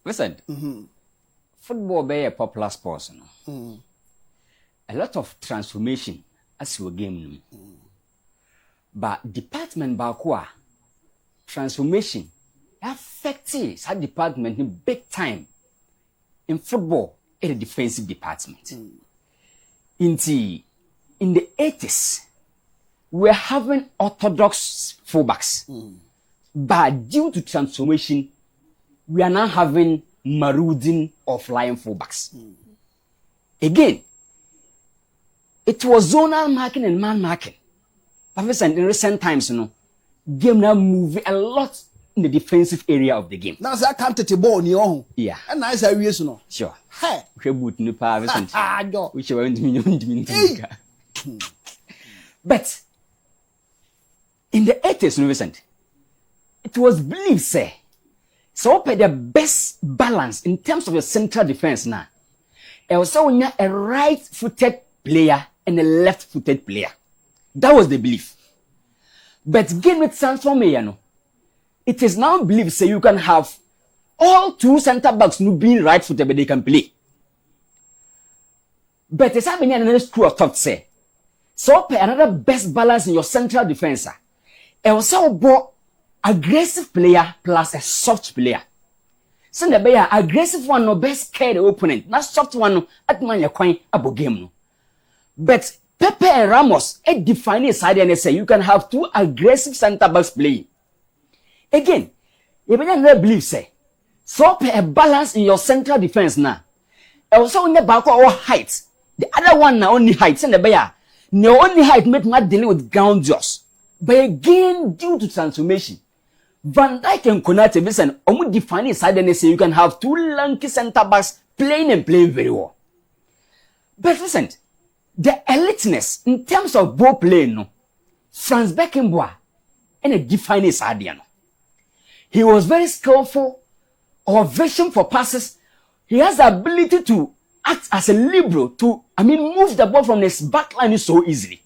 Listen, football be a popular sport, no? A lot of transformation as your game. But department bakwa transformation affects that department in big time in football in the defensive department. In the 80s, we're having orthodox fullbacks. But due to transformation, we are now having marauding or flying fullbacks. Again, it was zonal marking and man marking. But in recent times, game now move a lot in the defensive area of the game. Now that can't take a ball in your yeah. And nice areas, no. Sure. Hey. Which you But in the 80s, Vincent, it was believed, say, so the best balance in terms of your central defense now. Also, when you a right-footed player and a left-footed player. That was the belief. But game with transformation, it is now believed, say, you can have all two center backs no being right-footed, but they can play. But it's happening another school of thought, say, so another best balance in your central defense. Also, brought aggressive player plus a soft player. So the player aggressive one no best care the opponent. Not soft one no at man your coin about game no. But Pepe and Ramos define a side and say you can have two aggressive center backs playing. Again, you never believe say so a balance in your central defense now. Also on the back or height. The other one now only height. And the player no only height make not dealing with ground jaws. But again, due to transformation, Van Dijk and Konate, listen, omu define side and say you can have two lanky center backs playing and playing very well. But listen, the eliteness in terms of ball playing, no, Franz Beckenbauer and a define side, no. He was very skillful, or vision for passes. He has the ability to act as a libero to, move the ball from his back line so easily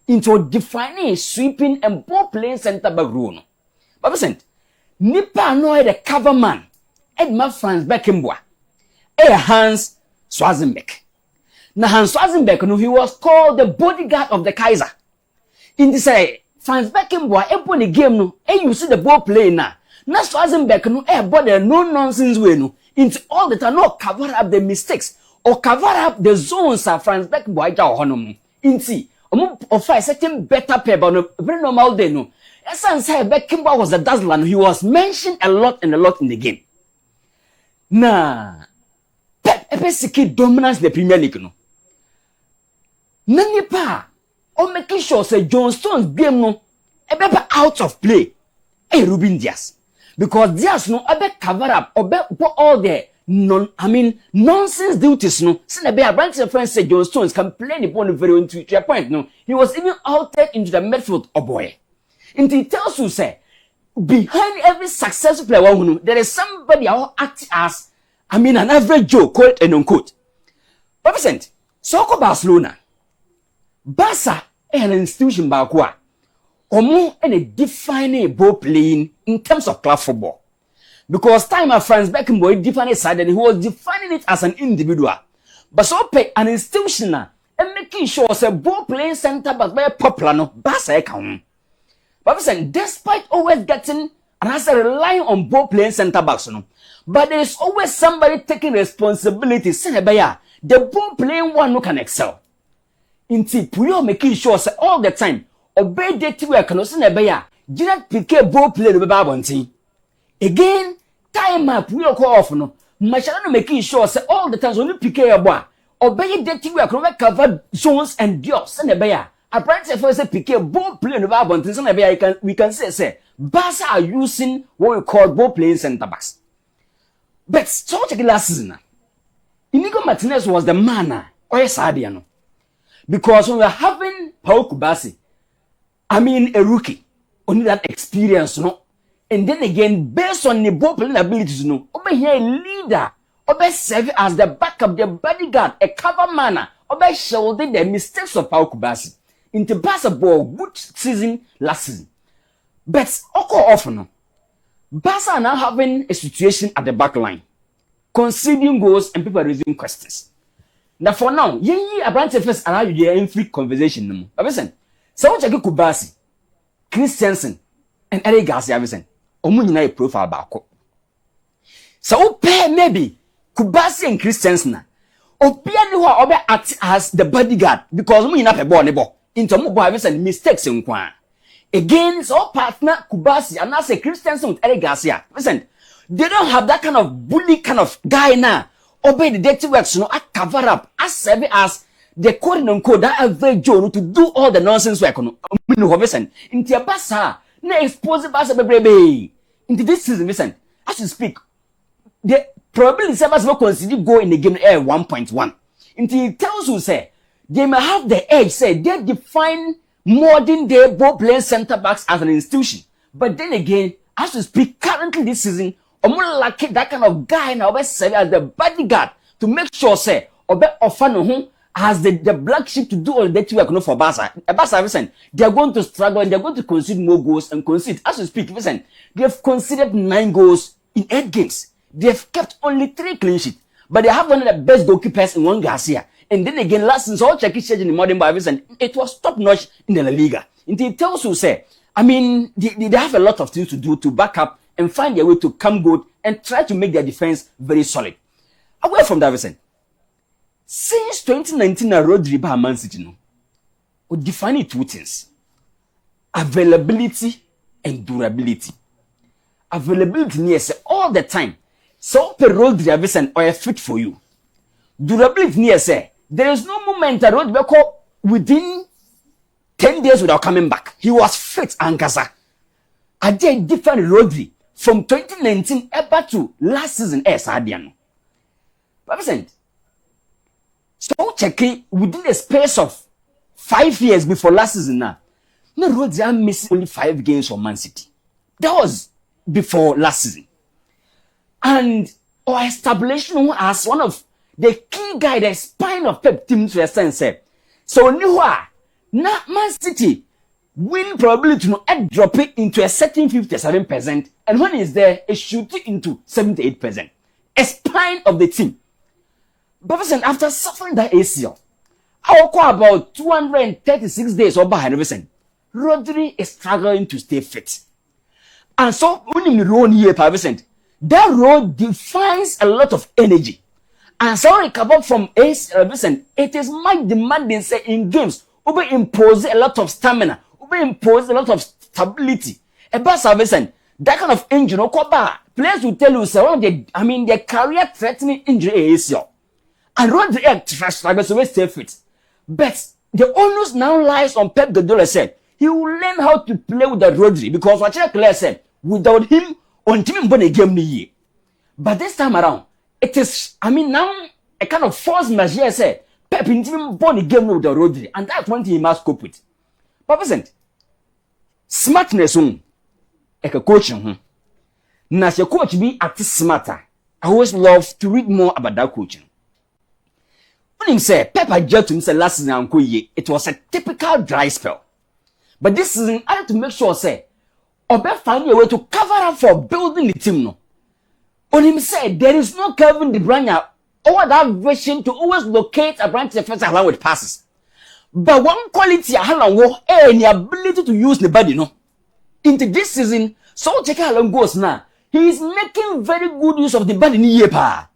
into defining, sweeping, and ball playing center back role. No. But listen, Nipa no the cover man, Edma Franz Beckenbauer, Hans Schwarzenbeck. Now Hans Schwarzenbeck, no, he was called the bodyguard of the Kaiser. In this Franz Beckenbauer, upon the game, no, you see the ball playing now. Now Schwarzenbeck, no, body no nonsense way, no, into all the time, no cover up the mistakes or cover up the zones of Franz Beckenbauer. Honum, into offer certain better pair, but no very normal day, no. As I Beckenbauer was a dazzler, he was mentioned a lot in the game. Nah, Pep Epesiki dominance the Premier League, no. Nani pa, or making sure say John Stones game no, ebe out of play. Ruben Diaz, because Diaz no ebe cover up or put all the nonsense duties no. Since the bear branch of friends say John Stones can play the ball very into your point no. He was even outed into the midfield. Oh boy. And it tells you, say, behind every successful player, there is somebody who acts as, an average Joe, quote and unquote. Represent, Soccer Barcelona, Barca, an institution bakwa, or more and a defining ball playing in terms of club football. Because time of Franz Beckenbauer defined side and he was defining it as an individual. But so pay an institution and making sure say ball playing center back by popular no Barca account. But listen, despite always getting and as relying on ball playing center backs, no, but there is always somebody taking responsibility. The ball playing one who can excel. Inti Puyo making sure say all the time obey the two work no senebaya. Direct pick ball play the babonti. Again, time up Puyo call off no. Machana making sure say all the times when you pick a boy obey the two work no cover zones and dios senebaya. Apparently, if I say pick ball playing the babonti, we can say Barca are using what we call ball playing center backs. But so check last season. Inigo Martinez was the man or Sadiano. Because when we are having Pau Kubasi, a rookie, only that experience, no. And then again, based on the ball playing abilities, no. Over here, a leader, over serve as the backup, the bodyguard, a cover man, over shielding the mistakes of Pau Kubasi. Into basketball, good season last season. But Oko often, Barca are now having a situation at the back line, conceding goals and people raising questions. Now for now, ye Abrante first allow you in free conversation. No, but listen, so check Kubasi, Christensen, and Eric Garcia. Listen, omunyina a profile bako. So pair maybe Kubasi and Christensen. Opia ni wa obe act as the bodyguard because omunyina pe ball nebo. Into mo boy listen mistakes in kwa. Again, so partner Kubasi and I say Christensen with Eric Garcia. Listen, they don't have that kind of bully kind of guy now. Obey the dirty works, you know, I cover up, as serve as the code and code that average Joe to do all the nonsense work on. Listen, into your bassa, na expose the bassa baby. Into this season, listen, as you speak, the probability servers will consider go in the game air 1.1. Until it tells you, say, they may have the edge, say, they define modern day ball playing center backs as an institution. But then again, as you speak, currently this season, more like that kind of guy now serve as the bodyguard to make sure say obe offer no home as the black sheep to do all the dirty work no for Barca. Barca listen, they are going to struggle and they are going to concede more goals and concede. As we speak, listen, they have conceded 9 goals in 8 games. They have kept only 3 clean sheets, but they have one of the best goalkeepers in one Garcia. And then again, last season, all check it in the modern by listen, it was top notch in the La Liga. And it tells you say, I mean, they have a lot of things to do to back up and find their way to come good and try to make their defense very solid. Away from that, listen, since 2019, Rodri by Man City, no, we define 2 things: availability and durability. Availability, yes, all the time. So, per Rodri, listen, or fit for you. Durability, yes, there is no moment that Rodri go within 10 days without coming back. He was fit and gaza. I did different Rodri from 2019 ever to last season. Sadiano. But listen, so checking within the space of 5 years before last season now, no Rodri missing only 5 games for Man City. That was before last season. And our establishment as one of the key guy, the spine of Pep team to a sense. So new now Man City win probability to drop it into a certain 57%, and when it's there, it shoot it into 78%. A spine of the team. But listen, after suffering that ACL, I will call about 236 days or behind. Listen, Rodri is struggling to stay fit, and so only the role here, percent. That role defines a lot of energy, and so recover from ACL. Listen, it is much demanding. Say in games, over impose a lot of stamina. Impose a lot of stability. About Salvation, that kind of injury, no players will tell you, say, one of their career threatening injury is ACL. And Rodri struggles to stay fit. But the onus now lies on Pep Guardiola said, he will learn how to play with the Rodri because what Claire said, without him, on team born a game year. But this time around, it is, now a kind of force majeure said, Pep in team born a game with the Rodri, and that's one thing he must cope with. But listen, smartness a coach na your coach be at smarter. I always love to read more about that coaching. When him say Pep had just to himself last season, it was a typical dry spell. But this season, I had to make sure say Obe find a way to cover up for building the team. No, on him say there is no Kevin De Bruyne or that vision to always locate a branch defense along with passes. But one quality Haaland will the ability to use the body, no. Into this season, so check how Haaland goes now. He is making very good use of the body in yepa.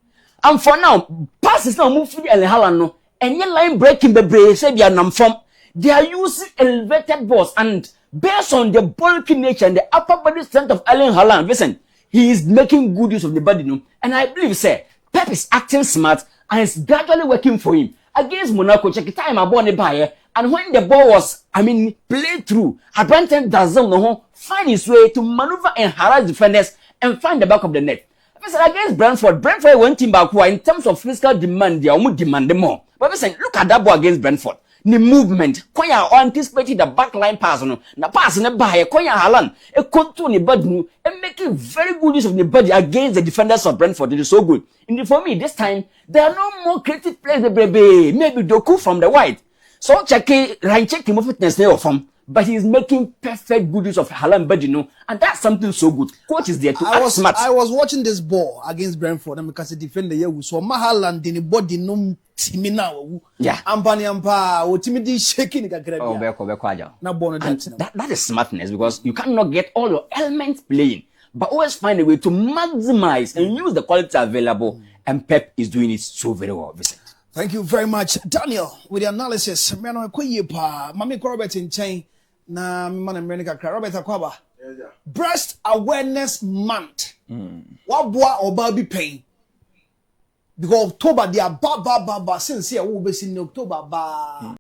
And for now, passes now move free and Haaland no. And your line breaking the brace, say they are from. They are using elevated balls and based on the bulky nature and the upper body strength of Erling Haaland, listen, he is making good use of the body, no. And I believe, say, Pep is acting smart and it's gradually working for him. Against Monaco, check the time I born the buyer, and when the ball was, played through, Abrante doesn't know find his way to maneuver and harass defenders and find the back of the net. Against Brentford went in back in terms of physical demand, they almost demand more. But listen, look at that ball against Brentford. The movement, Koya anticipated the backline pass, no, na pass in the buyer, Koya Haaland, a control the body, and making very good use of the body against the defenders of Brentford. It is so good. For me, this time, there are no more creative players, baby. Maybe Doku from the white. So check it, right check him of fitness there from. but he's making perfect good use of Haaland Badino, and that's something so good. Coach is there to act smart. I was watching this ball against Brentford, and because the defender here so Haaland in the body no team now. Yeah. Ampani ampa, o team di shaking kakra. Oh, beko. Na ball no that is smartness, because you cannot get all your elements playing, but always find a way to maximize and use the quality available. And Pep is doing it so very well, Vincent. Thank you very much, Daniel, with the analysis. Mano kwe pa, mami Robert in chain. Na man America Robert Akwaba. Breast Awareness Month. What boy or baby pain? Because October they are ba since here we be in October ba.